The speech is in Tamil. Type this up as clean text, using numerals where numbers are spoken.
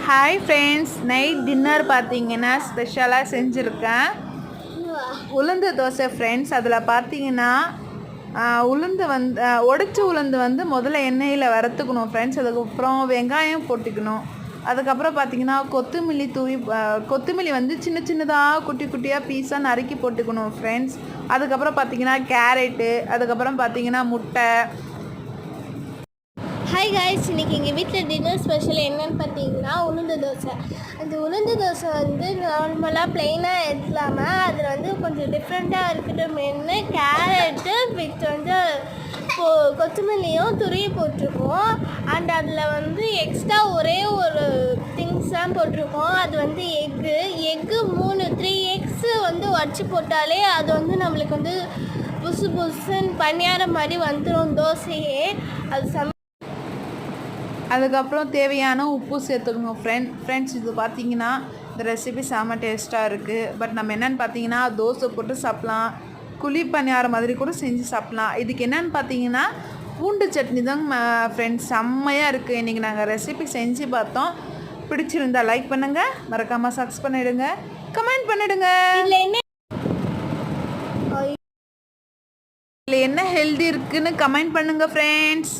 ஹாய் ஃப்ரெண்ட்ஸ், நைட் டின்னர் பார்த்தீங்கன்னா ஸ்பெஷலாக செஞ்சுருக்கேன் உளுந்து தோசை ஃப்ரெண்ட்ஸ். அதில் பார்த்தீங்கன்னா உளுந்து உடைச்ச உளுந்து முதல்ல எண்ணெயில் வறுத்துக்கணும் ஃப்ரெண்ட்ஸ். அதுக்கப்புறம் வெங்காயம் போட்டுக்கணும். அதுக்கப்புறம் பார்த்தீங்கன்னா கொத்தமல்லி சின்ன சின்னதாக குட்டி குட்டியாக பீஸாக நறுக்கி போட்டுக்கணும் ஃப்ரெண்ட்ஸ். அதுக்கப்புறம் பார்த்தீங்கன்னா கேரட்டு, அதுக்கப்புறம் பார்த்தீங்கன்னா முட்டை. ஹாய் காய்ஸ், இன்றைக்கி எங்கள் வீட்டில் டின்னர் ஸ்பெஷல் என்னென்னு பார்த்தீங்கன்னா உளுந்து தோசை. அந்த உளுந்து தோசை நார்மலாக ப்ளெயினாக எடுக்கலாமல் அதில் கொஞ்சம் டிஃப்ரெண்ட்டாக இருக்கட்டும்னு கேரட்டு வித் கொத்தமல்லியும் துருவி போட்டிருக்கோம். அண்ட் அதில் எக்ஸ்ட்ரா ஒரே ஒரு திங்ஸ் தான் போட்டிருக்கோம். அது எக்கு 3 எக்ஸு உடச்சி போட்டாலே அது நம்மளுக்கு புசு புசுன்னு பணியாரம் மாதிரி வந்துடும் தோசையே. அது அதுக்கப்புறம் தேவையான உப்பு சேர்த்துக்கணும் ஃப்ரெண்ட்ஸ். இது பார்த்தீங்கன்னா இந்த ரெசிபி செம்ம டேஸ்ட்டாக இருக்குது. பட் நம்ம என்னென்னு பார்த்தீங்கன்னா தோசை போட்டு சாப்பிட்லாம், குழி பணியாரம் மாதிரி கூட செஞ்சு சாப்பிட்லாம். இதுக்கு என்னென்னு பார்த்தீங்கன்னா பூண்டு சட்னி தாங்க ஃப்ரெண்ட்ஸ், செம்மையாக இருக்குது. இன்றைக்கி நாங்கள் ரெசிபி செஞ்சு பார்த்தோம். பிடிச்சிருந்தா லைக் பண்ணுங்கள், மறக்காமல் சப்ஸ்கிரைப் பண்ணிவிடுங்க, கமெண்ட் பண்ணிவிடுங்க. இல்லை என்ன ஹெல்தி இருக்குதுன்னு கமெண்ட் பண்ணுங்கள் ஃப்ரெண்ட்ஸ்.